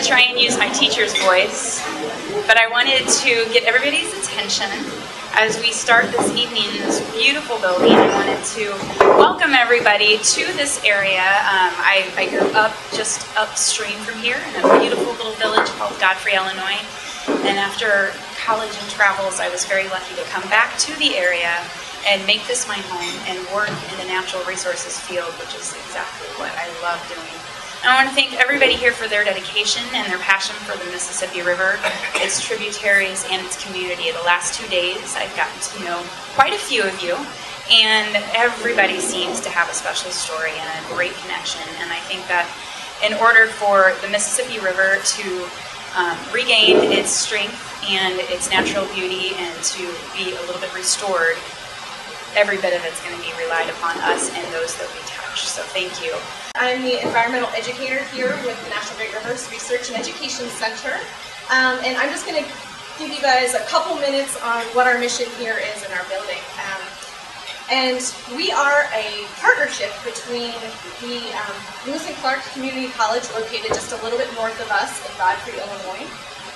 to try and use my teacher's voice, but I wanted to get everybody's attention as we start this evening in this beautiful building. I wanted to welcome everybody to this area. I grew up just upstream from here in a beautiful little village called Godfrey, Illinois. And after college and travels, I was very lucky to come back to the area and make this my home and work in the natural resources field, which is exactly what I love doing. And I want to thank everybody here for their dedication and their passion for the Mississippi River, its tributaries, and its community. The last 2 days, I've gotten to know quite a few of you, and everybody seems to have a special story and a great connection. And I think that in order for the Mississippi River to regain its strength and its natural beauty and to be a little bit restored, every bit of it's going to be relied upon us and those that we touch. So thank you. I'm the environmental educator here with the National Great Rivers Research and Education Center. And I'm just going to give you guys a couple minutes on what our mission here is in our building. And we are a partnership between the Lewis and Clark Community College, located just a little bit north of us in Godfrey, Illinois,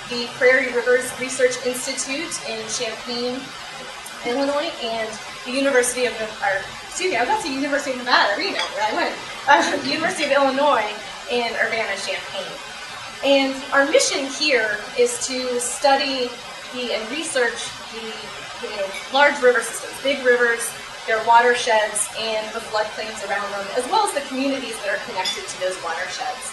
the Prairie Rivers Research Institute in Champaign, Illinois, and the University of Nevada, Reno, where I went, the University of Illinois in Urbana-Champaign. And our mission here is to study and research the large river systems, big rivers, their watersheds, and the floodplains around them, as well as the communities that are connected to those watersheds.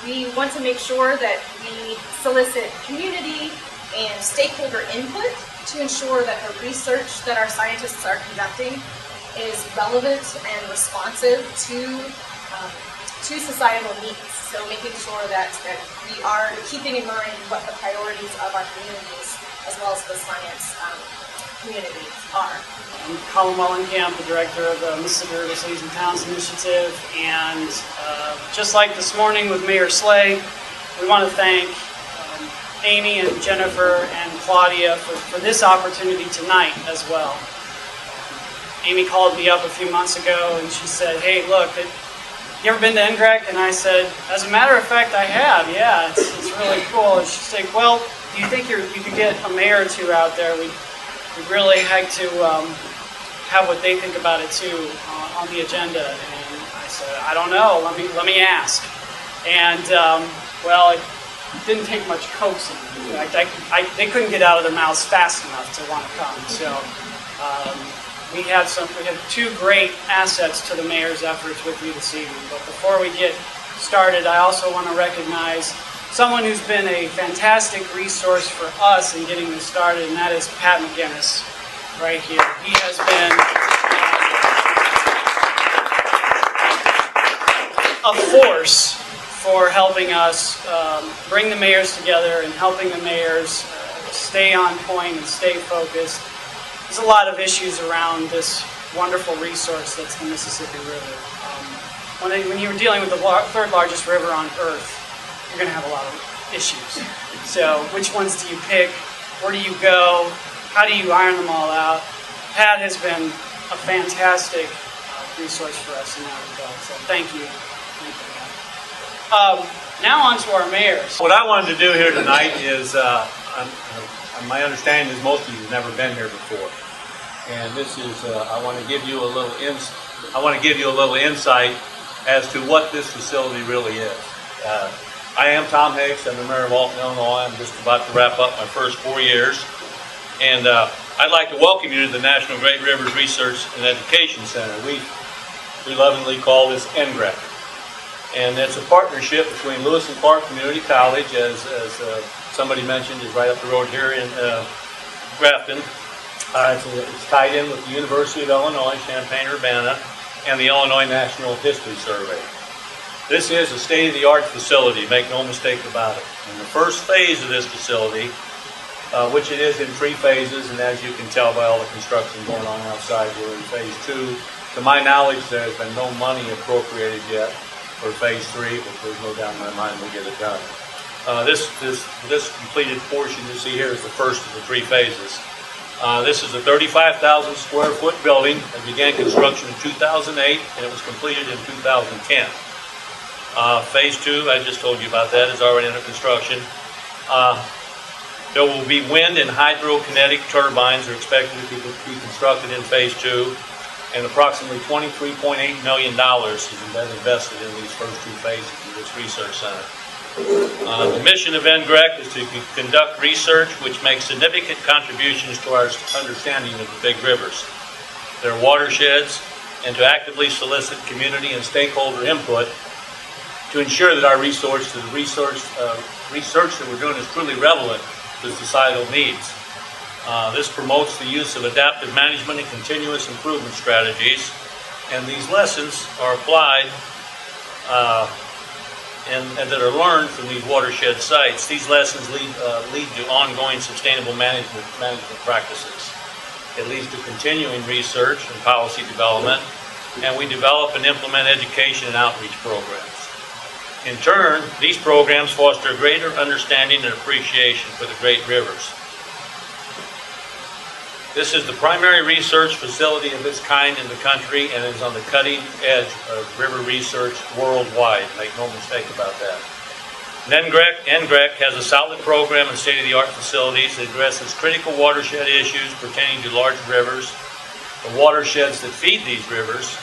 We want to make sure that we solicit community and stakeholder input to ensure that the research that our scientists are conducting is relevant and responsive to societal needs. So making sure that we are keeping in mind what the priorities of our communities as well as the science community are. I'm Colin Wellenkamp, the director of the Mississippi River Cities and Towns Initiative, and just like this morning with Mayor Slay, we want to thank Amy and Jennifer and Claudia for this opportunity tonight as well. Amy called me up a few months ago and she said, "Hey, look, you ever been to NGREC?" And I said, "As a matter of fact, I have. Yeah, it's really cool." And she said, "Well, do you think you could get a mayor or two out there? We'd really like to have what they think about it too on the agenda." And I said, "I don't know. Let me ask." And well, it didn't take much coaxing. In fact, they couldn't get out of their mouths fast enough to want to come. So we have two great assets to the mayor's efforts with you this evening. But before we get started, I also want to recognize someone who's been a fantastic resource for us in getting this started, and that is Pat McGinnis right here. He has been a force for helping us bring the mayors together and helping the mayors stay on point and stay focused. There's a lot of issues around this wonderful resource that's the Mississippi River. When you're dealing with the third largest river on Earth, you're going to have a lot of issues. So which ones do you pick? Where do you go? How do you iron them all out? Pat has been a fantastic resource for us in that regard. So thank you. Now on to our mayors. What I wanted to do here tonight is, my understanding is most of you have never been here before, and this is I want to give you a little insight as to what this facility really is. I am Tom Hoechst. I'm the mayor of Alton, Illinois. I'm just about to wrap up my first 4 years, and I'd like to welcome you to the National Great Rivers Research and Education Center. We lovingly call this NGREC. And it's a partnership between Lewis and Clark Community College, as somebody mentioned, is right up the road here in Grafton. It's tied in with the University of Illinois, Champaign-Urbana, and the Illinois National History Survey. This is a state-of-the-art facility, make no mistake about it. And the first phase of this facility, which it is in 3 phases, and as you can tell by all the construction going on outside, we're in phase 2. To my knowledge, there's been no money appropriated yet for phase 3, but there's no doubt in my mind we'll get it done. This completed portion you see here is the first of the 3 phases. This is a 35,000 square foot building that began construction in 2008 and it was completed in 2010. Phase 2, I just told you about that, is already under construction. There will be wind and hydrokinetic turbines are expected to be constructed in Phase 2, and approximately $23.8 million has been invested in these first 2 phases of this research center. The mission of NGREC is to conduct research which makes significant contributions to our understanding of the big rivers, their watersheds, and to actively solicit community and stakeholder input to ensure that our research that we're doing is truly relevant to societal needs. This promotes the use of adaptive management and continuous improvement strategies, and these lessons are applied and that are learned from these watershed sites. These lessons lead to ongoing sustainable management practices. It leads to continuing research and policy development, and we develop and implement education and outreach programs. In turn, these programs foster a greater understanding and appreciation for the great rivers. This is the primary research facility of its kind in the country and is on the cutting edge of river research worldwide. Make no mistake about that. NGREC has a solid program and state-of-the-art facilities that addresses critical watershed issues pertaining to large rivers, the watersheds that feed these rivers,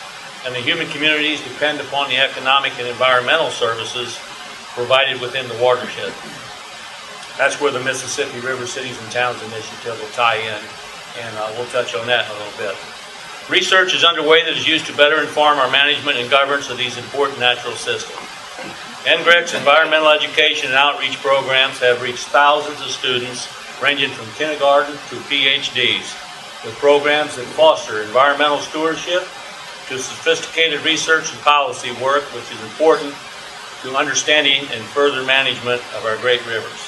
and the human communities depend upon the economic and environmental services provided within the watershed. That's where the Mississippi River Cities and Towns Initiative will tie in, and we'll touch on that in a little bit. Research is underway that is used to better inform our management and governance of these important natural systems. NGREC's environmental education and outreach programs have reached thousands of students ranging from kindergarten to PhDs, with programs that foster environmental stewardship to sophisticated research and policy work, which is important to understanding and further management of our great rivers.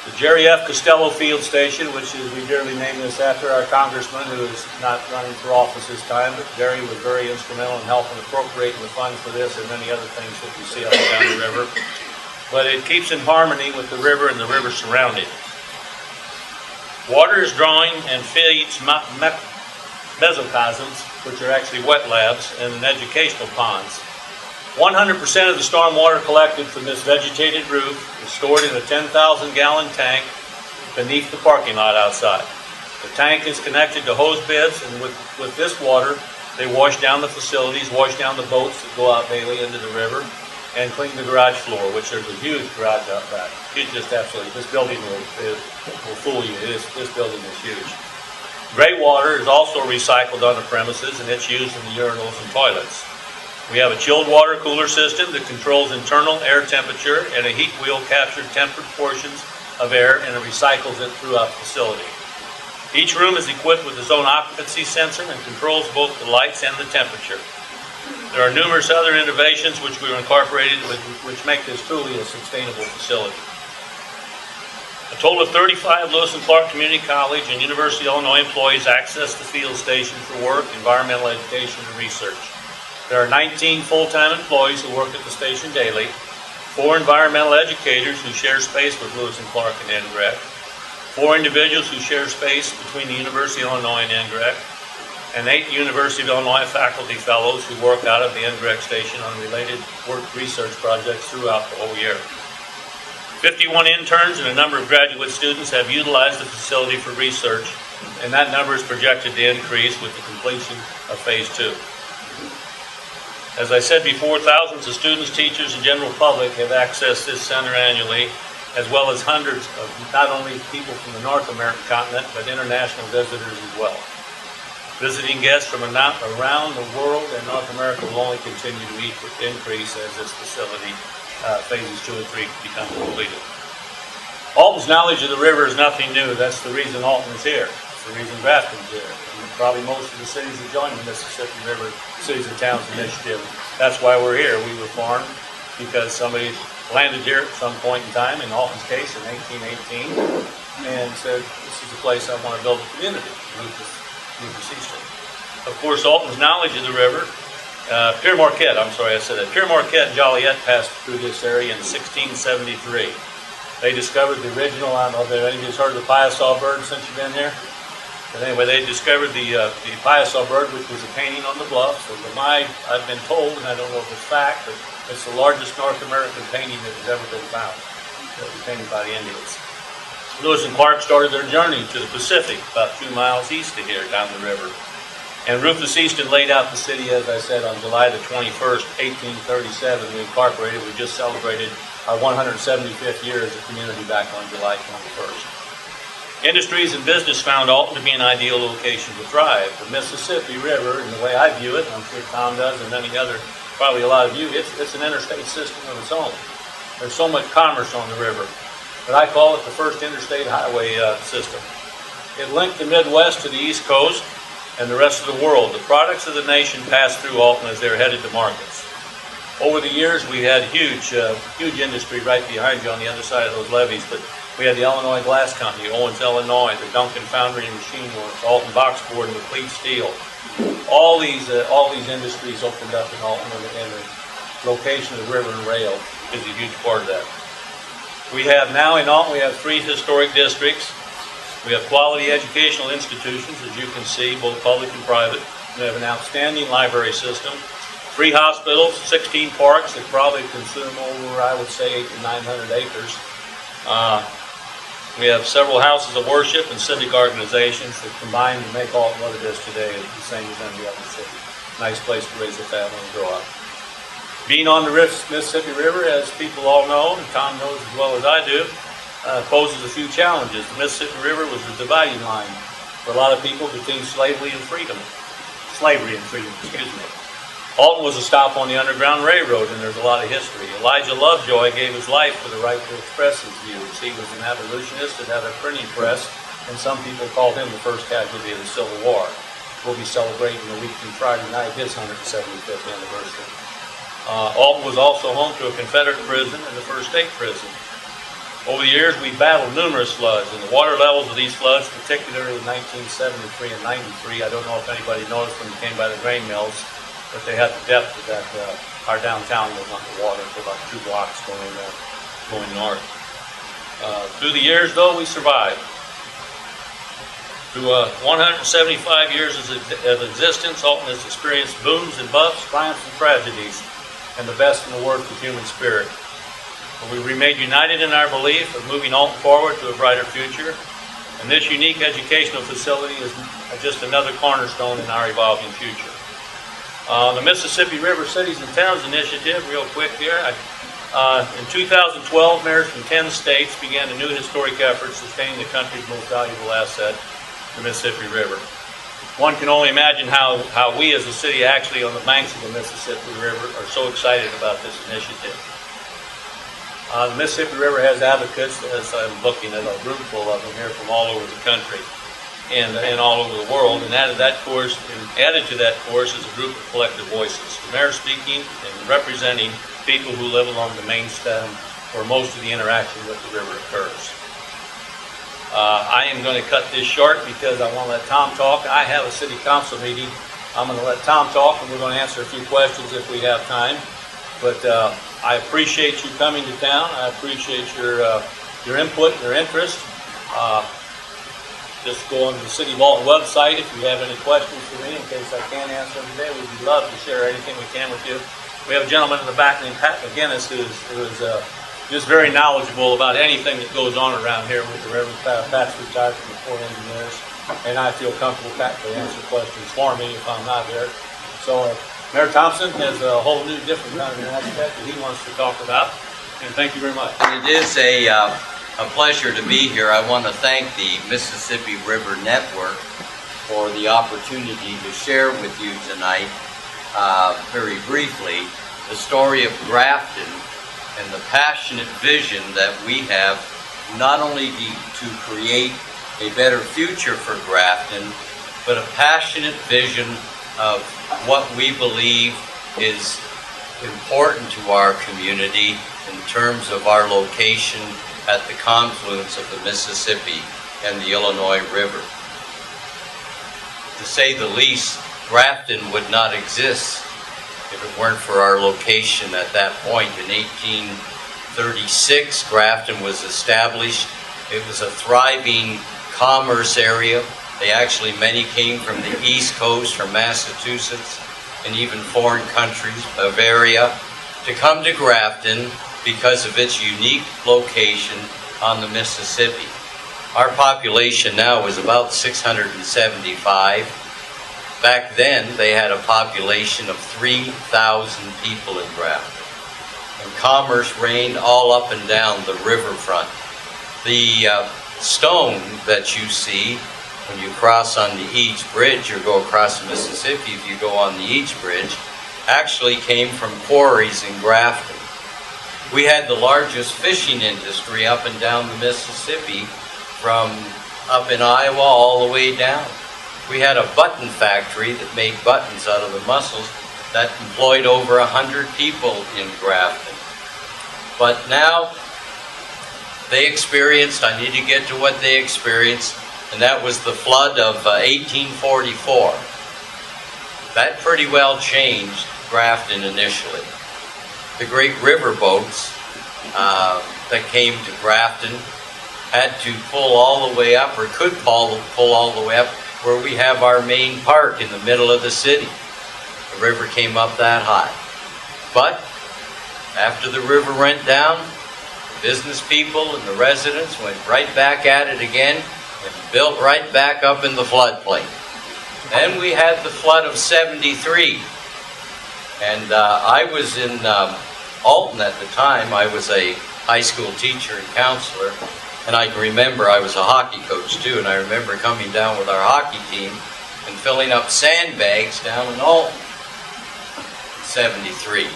The Jerry F. Costello Field Station, which is, we dearly named this after our congressman who is not running for office this time, but Jerry was very instrumental in helping appropriating the funds for this and many other things that we see up and down the river. But it keeps in harmony with the river and the river surrounding. Water is drawing and feeds mesocosms, which are actually wet labs, and educational ponds. 100% of the storm water collected from this vegetated roof is stored in a 10,000-gallon tank beneath the parking lot outside. The tank is connected to hose beds, and with this water, they wash down the facilities, wash down the boats that go out daily into the river, and clean the garage floor, which there's a huge garage out back. It's just absolutely, this building will fool you. This building is huge. Gray water is also recycled on the premises, and it's used in the urinals and toilets. We have a chilled water cooler system that controls internal air temperature, and a heat wheel captures tempered portions of air and it recycles it throughout the facility. Each room is equipped with its own occupancy sensor and controls both the lights and the temperature. There are numerous other innovations which we are incorporated with, which make this truly a sustainable facility. A total of 35 Lewis and Clark Community College and University of Illinois employees access the field station for work, environmental education, and research. There are 19 full-time employees who work at the station daily, 4 environmental educators who share space with Lewis and Clark and NGREC, 4 individuals who share space between the University of Illinois and NGREC, and 8 University of Illinois faculty fellows who work out of the NGREC station on related work research projects throughout the whole year. 51 interns and a number of graduate students have utilized the facility for research, and that number is projected to increase with the completion of Phase 2. As I said before, thousands of students, teachers, and general public have accessed this center annually, as well as hundreds of not only people from the North American continent, but international visitors as well. Visiting guests from around the world and North America will only continue to increase as this facility, phases 2 and 3, become completed. Alton's knowledge of the river is nothing new. That's the reason Alton is here. It's the reason Grafton's here. And probably most of the cities that join the Mississippi River Cities and Towns Initiative. That's why we're here. We were formed because somebody landed here at some point in time, in Alton's case in 1818, and said, this is the place I want to build a community. Of course, Alton's knowledge of the river, Pierre Marquette and Joliet passed through this area in 1673. They discovered the original, I don't know if anybody's heard of the Piasaw bird since you've been here. But anyway, they discovered the Piasa bird, which was a painting on the bluff. So I've been told, and I don't know if it's fact, but it's the largest North American painting that has ever been found. That was painted by the Indians. Lewis and Clark started their journey to the Pacific, about 2 miles east of here, down the river. And Rufus Easton laid out the city, as I said, on July the 21st, 1837. We incorporated. We just celebrated our 175th year as a community back on July 21st. Industries and business found Alton to be an ideal location to thrive. The Mississippi River, in the way I view it, and I'm sure Tom does, and many other, probably a lot of you, it's an interstate system of its own. There's so much commerce on the river, but I call it the first interstate highway system. It linked the Midwest to the East Coast and the rest of the world. The products of the nation passed through Alton as they were headed to markets. Over the years, we had huge industry right behind you on the other side of those levees, but we had the Illinois Glass Company, Owens, Illinois, the Duncan Foundry and Machine Works, Alton Box Board, and McLeod Steel. All these industries opened up in Alton, and the location of the river and rail is a huge part of that. We have now in Alton, we have 3 historic districts. We have quality educational institutions, as you can see, both public and private. We have an outstanding library system, 3 hospitals, 16 parks that probably consume over, I would say, 800 to 900 acres. We have several houses of worship and civic organizations that combine to make Alton what it is today, the same as any other city. Nice place to raise a family and grow up. Being on the Mississippi River, as people all know, and Tom knows as well as I do, poses a few challenges. The Mississippi River was the dividing line for a lot of people between slavery and freedom. Alton was a stop on the Underground Railroad, and there's a lot of history. Elijah Lovejoy gave his life for the right to express his views. He was an abolitionist that had a printing press, and some people called him the first casualty of the Civil War. We'll be celebrating a week from Friday night his 175th anniversary. Alton was also home to a Confederate prison and the first state prison. Over the years, we battled numerous floods, and the water levels of these floods, particularly in 1973 and 93, I don't know if anybody noticed when you came by the grain mills, but they had the depth of that. Our downtown was underwater for about 2 blocks going north. Through the years, though, we survived. Through 175 years of existence, Alton has experienced booms and busts, triumphs and tragedies, and the best and the worst of human spirit. But we remain united in our belief of moving Alton forward to a brighter future, and this unique educational facility is just another cornerstone in our evolving future. The Mississippi River Cities and Towns Initiative, real quick here. In 2012, mayors from 10 states began a new historic effort sustaining the country's most valuable asset, the Mississippi River. One can only imagine how we as a city actually on the banks of the Mississippi River are so excited about this initiative. The Mississippi River has advocates, as I'm looking at a room full of them here from all over the country and all over the world. And added to that course is a group of collective voices. The mayor speaking and representing people who live along the main stem where most of the interaction with the river occurs. I am going to cut this short because I want to let Tom talk. I have a city council meeting. I'm going to let Tom talk, and we're going to answer a few questions if we have time. But I appreciate you coming to town. I appreciate your input, your interest. Just go on to the City of Alton website if you have any questions for me. In case I can't answer them today, we'd love to share anything we can with you. We have a gentleman in the back named Pat McGinnis who is just very knowledgeable about anything that goes on around here with the river. Pat's retired from the Corps of Engineers, and I feel comfortable Pat will answer questions for me if I'm not there. So Mayor Thompson has a whole new different kind of an aspect that he wants to talk about, and thank you very much. It is a pleasure to be here. I want to thank the Mississippi River Network for the opportunity to share with you tonight, very briefly, the story of Grafton and the passionate vision that we have not only to create a better future for Grafton, but a passionate vision of what we believe is important to our community in terms of our location at the confluence of the Mississippi and the Illinois River. To say the least, Grafton would not exist if it weren't for our location at that point. In 1836, Grafton was established. It was a thriving commerce area. Many came from the East Coast, from Massachusetts, and even foreign countries, Bavaria, to come to Grafton because of its unique location on the Mississippi. Our population now is about 675. Back then, they had a population of 3,000 people in Grafton. And commerce reigned all up and down the riverfront. The stone that you see when you cross on the East Bridge or go across the Mississippi, if you go on the East Bridge, actually came from quarries in Grafton. We had the largest fishing industry up and down the Mississippi, from up in Iowa all the way down. We had a button factory that made buttons out of the mussels that employed over 100 people in Grafton. But now they experienced, I need to get to what they experienced, and that was the flood of 1844. That pretty well changed Grafton initially. The great river boats that came to Grafton had to pull all the way up, or could pull all the way up, where we have our main park in the middle of the city. The river came up that high. But after the river went down, the business people and the residents went right back at it again and built right back up in the floodplain. Then we had the flood of 73. And I was in Alton at the time. I was a high school teacher and counselor. And I can remember, I was a hockey coach too, and I remember coming down with our hockey team and filling up sandbags down in Alton, 73.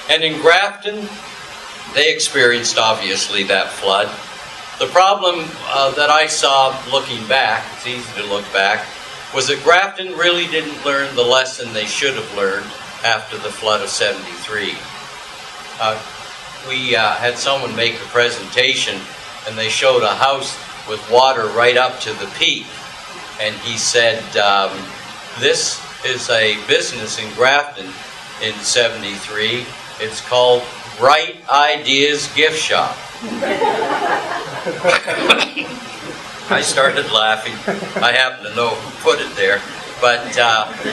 And in Grafton, they experienced, obviously, that flood. The problem that I saw looking back, it's easy to look back, was that Grafton really didn't learn the lesson they should have learned after the flood of 73. We had someone make a presentation, and they showed a house with water right up to the peak. And he said, this is a business in Grafton in 73. It's called Bright Ideas Gift Shop. I started laughing. I happen to know who put it there. But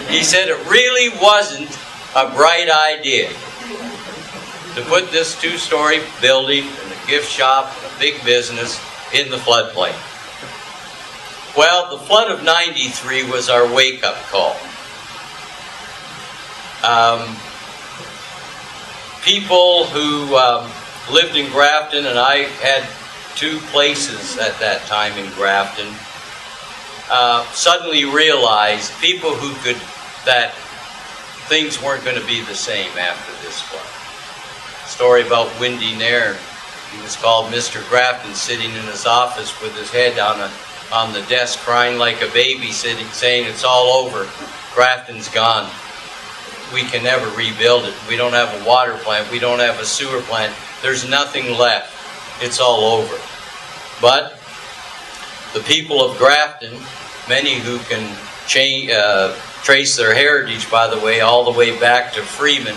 he said it really wasn't a bright idea to put this two-story building and a gift shop, a big business, in the floodplain. Well, the flood of 93 was our wake-up call. People who lived in Grafton, and I had two places at that time in Grafton, suddenly realized, people who could, that things weren't going to be the same after this flood. Story about Windy Nairn. He was called Mr. Grafton, sitting in his office with his head on the desk, crying like a baby, saying it's all over. Grafton's gone. We can never rebuild it. We don't have a water plant. We don't have a sewer plant. There's nothing left. It's all over. But the people of Grafton, many who can trace their heritage, by the way, all the way back to Freeman,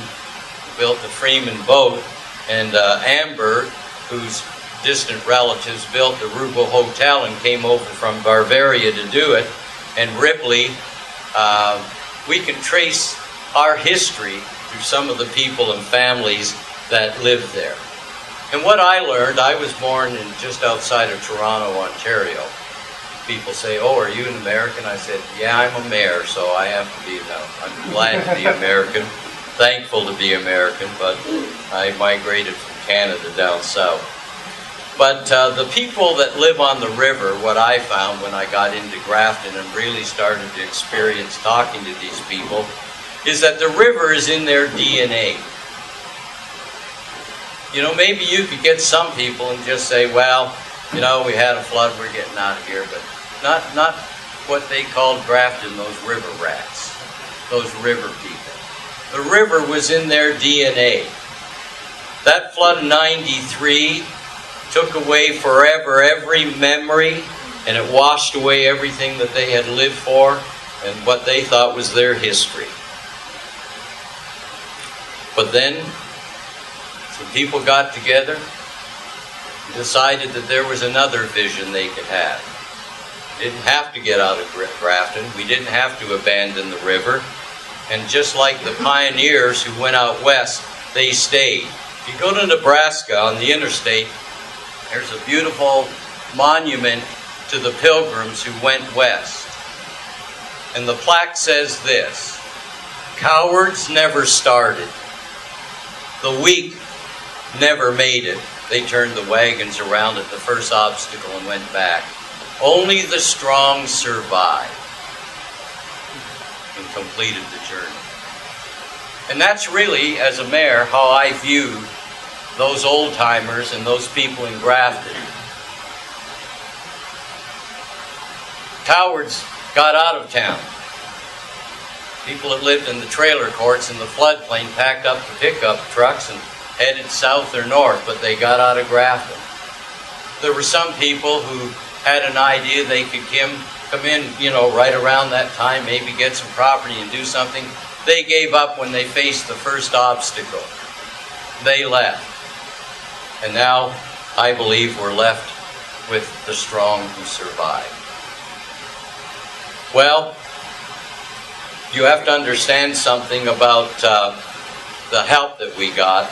built the Freeman boat, and Amber, whose distant relatives built the Rubel Hotel and came over from Bavaria to do it, and Ripley, we can trace our history through some of the people and families that lived there. And what I learned, I was born in just outside of Toronto, Ontario. People say, "Oh, are you an American?" I said, "Yeah, I'm a mayor, so I have to be. No, I'm glad to be American, thankful to be American, but I migrated from Canada down south." But the people that live on the river, what I found when I got into Grafton and really started to experience talking to these people, is that the river is in their DNA. You know, maybe you could get some people and just say, "Well, you know, we had a flood, we're getting out of here," but not what they called Grafton, those river rats, those river people. The river was in their DNA. That flood of 93 took away forever every memory, and it washed away everything that they had lived for and what they thought was their history. But then some people got together and decided that there was another vision they could have. didn't have to get out of Grafton. We didn't have to abandon the river. And just like the pioneers who went out west, they stayed. If you go to Nebraska on the interstate, there's a beautiful monument to the pilgrims who went west. And the plaque says this: cowards never started. The weak never made it. They turned the wagons around at the first obstacle and went back. Only the strong survived and completed the journey. And that's really, as a mayor, how I view those old-timers and those people in Grafton. Cowards got out of town. People that lived in the trailer courts in the floodplain packed up the pickup trucks and headed south or north, but they got out of Grafton. There were some people who had an idea they could come in, right around that time, maybe get some property and do something. They gave up when they faced the first obstacle. They left. And now, I believe we're left with the strong who survive. Well, you have to understand something about the help that we got.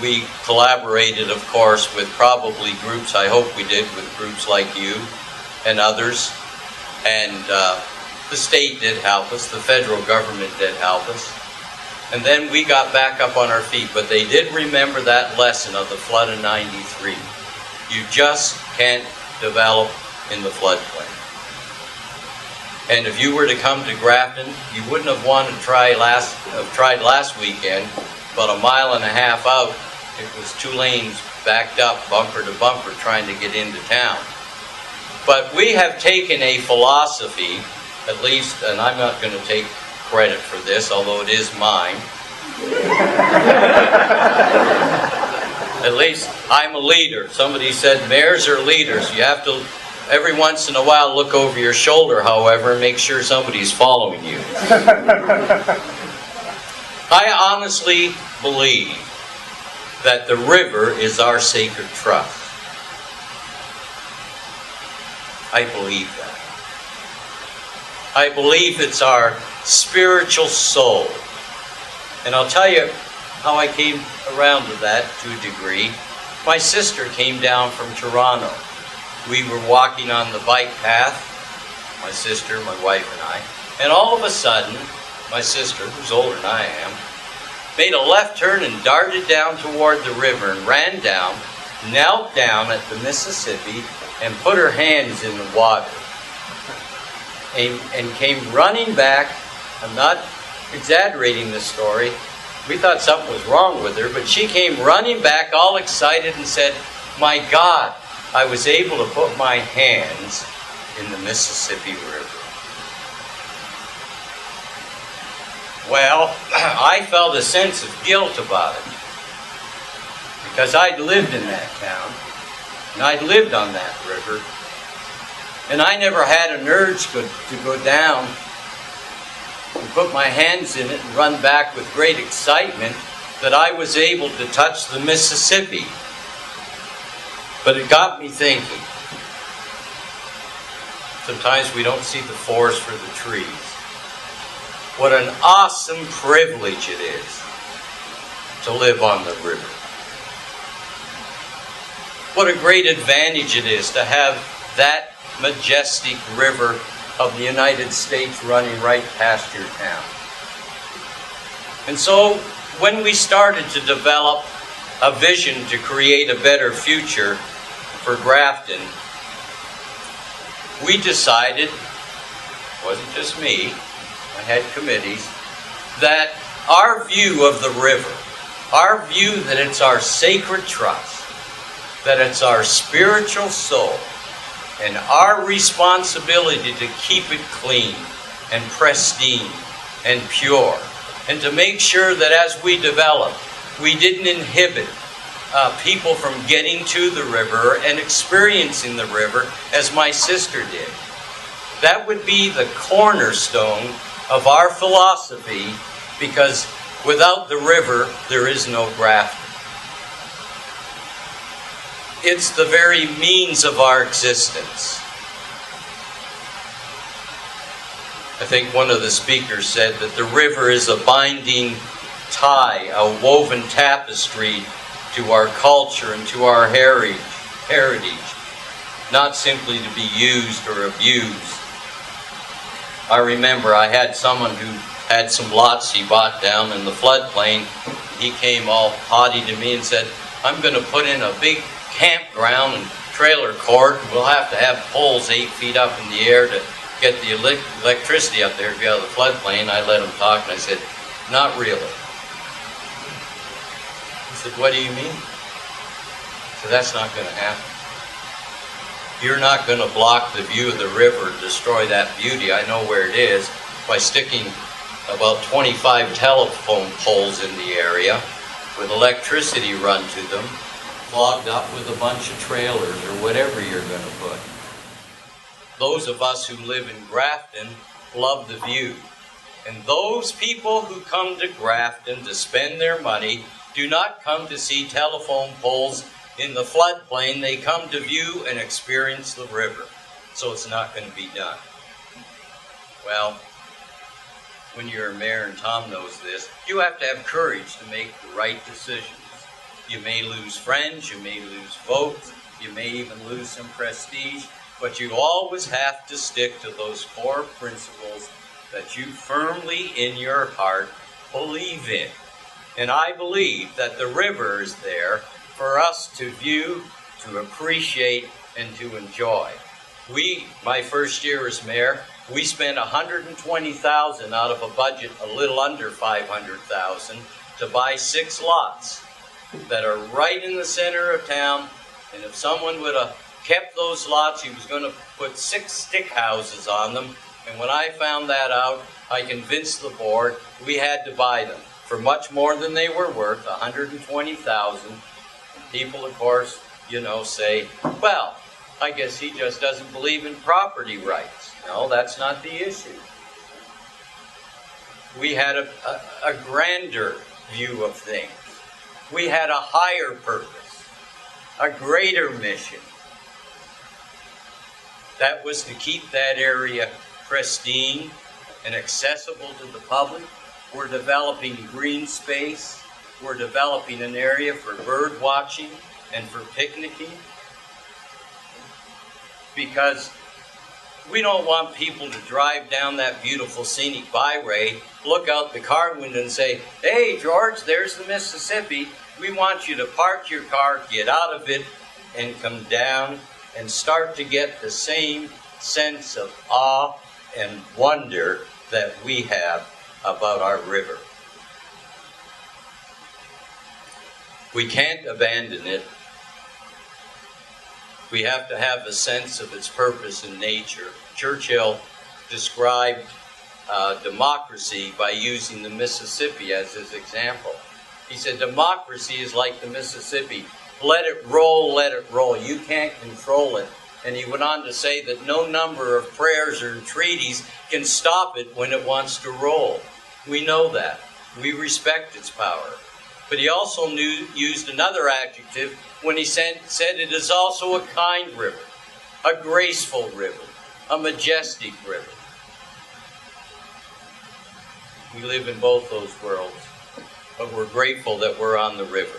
We collaborated, of course, with probably groups, I hope we did, with groups like you and others. And the state did help us. The federal government did help us. And then we got back up on our feet. But they did remember that lesson of the flood of '93. You just can't develop in the floodplain. And if you were to come to Grafton, you wouldn't have wanted to tried last weekend, but a mile and a half out, it was 2 lanes backed up, bumper to bumper, trying to get into town. But we have taken a philosophy, at least, and I'm not going to take credit for this, although it is mine. At least I'm a leader. Somebody said mayors are leaders. You have to, every once in a while, look over your shoulder, however, and make sure somebody's following you. I honestly believe that the river is our sacred trust. I believe that. I believe it's our spiritual soul. And I'll tell you how I came around to that to a degree. My sister came down from Toronto. We were walking on the bike path, my sister, my wife, and I. And all of a sudden, my sister, who's older than I am, made a left turn and darted down toward the river and ran down, knelt down at the Mississippi, and put her hands in the water. And came running back. I'm not exaggerating this story. We thought something was wrong with her, but she came running back all excited and said, "My God, I was able to put my hands in the Mississippi River." Well, I felt a sense of guilt about it, because I'd lived in that town, and I'd lived on that river, and I never had an urge to go down and put my hands in it and run back with great excitement that I was able to touch the Mississippi. But it got me thinking. Sometimes we don't see the forest for the trees. What an awesome privilege it is to live on the river. What a great advantage it is to have that majestic river of the United States running right past your town. And so when we started to develop a vision to create a better future for Grafton, we decided, it wasn't just me, I had committees, that our view of the river, our view that it's our sacred trust, that it's our spiritual soul, and our responsibility to keep it clean and pristine and pure, and to make sure that as we develop, we didn't inhibit people from getting to the river and experiencing the river as my sister did. That would be the cornerstone of our philosophy, because without the river, there is no Grafton. It's the very means of our existence. I think one of the speakers said that the river is a binding tie, a woven tapestry to our culture and to our heritage, not simply to be used or abused. I remember I had someone who had some lots he bought down in the floodplain. He came all haughty to me and said, I'm going to put in a big campground and trailer court. We'll have to have poles 8 feet up in the air to get the electricity up there to be out of the floodplain. I let him talk and I said, not really. He said, what do you mean? I said, that's not going to happen. You're not going to block the view of the river, destroy that beauty. I know where it is, by sticking about 25 telephone poles in the area with electricity run to them, clogged up with a bunch of trailers or whatever you're going to put. Those of us who live in Grafton love the view. And those people who come to Grafton to spend their money do not come to see telephone poles in the floodplain. They come to view and experience the river. So it's not going to be done. Well, when you're a mayor, and Tom knows this, you have to have courage to make the right decisions. You may lose friends, you may lose votes, you may even lose some prestige, but you always have to stick to those core principles that you firmly in your heart believe in. And I believe that the river is there for us to view, to appreciate, and to enjoy. My first year as mayor, we spent $120,000 out of a budget a little under $500,000 to buy 6 lots that are right in the center of town. And if someone would have kept those lots, he was going to put 6 stick houses on them. And when I found that out, I convinced the board we had to buy them for much more than they were worth, $120,000. And people, of course, say, well, I guess he just doesn't believe in property rights. No, that's not the issue. We had a grander view of things. We had a higher purpose, a greater mission. That was to keep that area pristine and accessible to the public. We're developing green space. We're developing an area for bird watching and for picnicking. Because we don't want people to drive down that beautiful scenic byway, look out the car window and say, hey, George, there's the Mississippi. We want you to park your car, get out of it, and come down and start to get the same sense of awe and wonder that we have about our river. We can't abandon it. We have to have a sense of its purpose in nature. Churchill described democracy by using the Mississippi as his example. He said, democracy is like the Mississippi. Let it roll, let it roll. You can't control it. And he went on to say that no number of prayers or entreaties can stop it when it wants to roll. We know that. We respect its power. But he also used another adjective when he said it is also a kind river, a graceful river, a majestic river. We live in both those worlds, but we're grateful that we're on the river.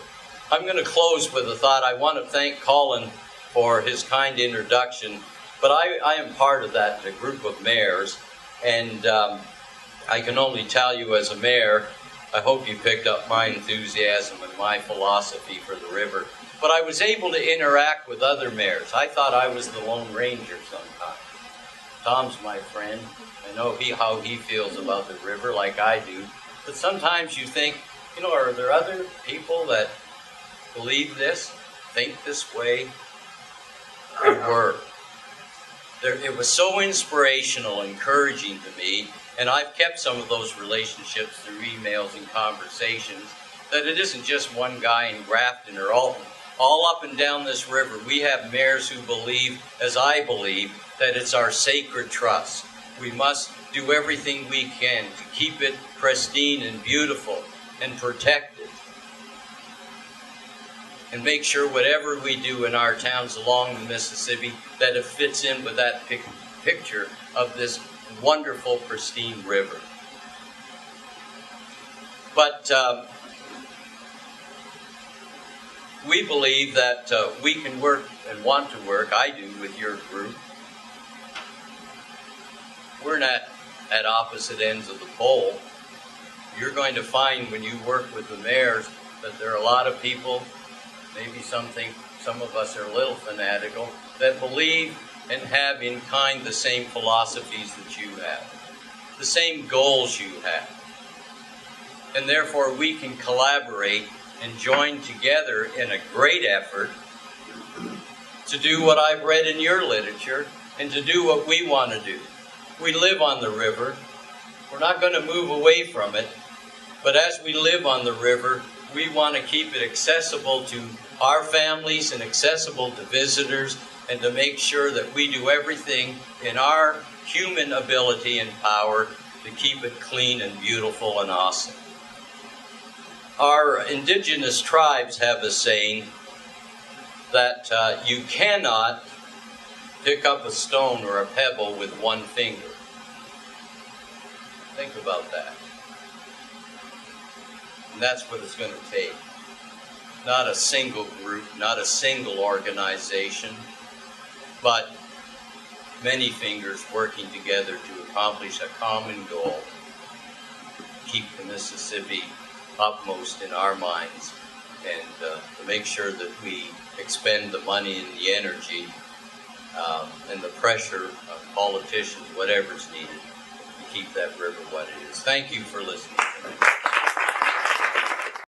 I'm going to close with a thought. I want to thank Colin for his kind introduction, but I am part of that group of mayors, and I can only tell you as a mayor, I hope you picked up my enthusiasm and my philosophy for the river. But I was able to interact with other mayors. I thought I was the Lone Ranger sometimes. Tom's my friend. I know how he feels about the river like I do. But sometimes you think, are there other people that believe this, think this way? There were. It was so inspirational, encouraging to me. And I've kept some of those relationships through emails and conversations, that it isn't just one guy in Grafton or Alton. All up and down this river, we have mayors who believe, as I believe, that it's our sacred trust. We must do everything we can to keep it pristine and beautiful and protect it. and make sure whatever we do in our towns along the Mississippi, that it fits in with that picture of this wonderful, pristine river. But we believe that we can work and want to work, I do, with your group. We're not at opposite ends of the pole. You're going to find when you work with the mayors that there are a lot of people, maybe some of us are a little fanatical, that believe and have in kind the same philosophies that you have, the same goals you have. And therefore we can collaborate and join together in a great effort to do what I've read in your literature and to do what we want to do. We live on the river. We're not going to move away from it. But as we live on the river, we want to keep it accessible to our families and accessible to visitors, and to make sure that we do everything in our human ability and power to keep it clean and beautiful and awesome. Our indigenous tribes have a saying that you cannot pick up a stone or a pebble with one finger. Think about that. And that's what it's going to take. Not a single group, not a single organization, but many fingers working together to accomplish a common goal. Keep the Mississippi upmost in our minds, and to make sure that we expend the money and the energy and the pressure of politicians, whatever's needed, to keep that river what it is. Thank you for listening.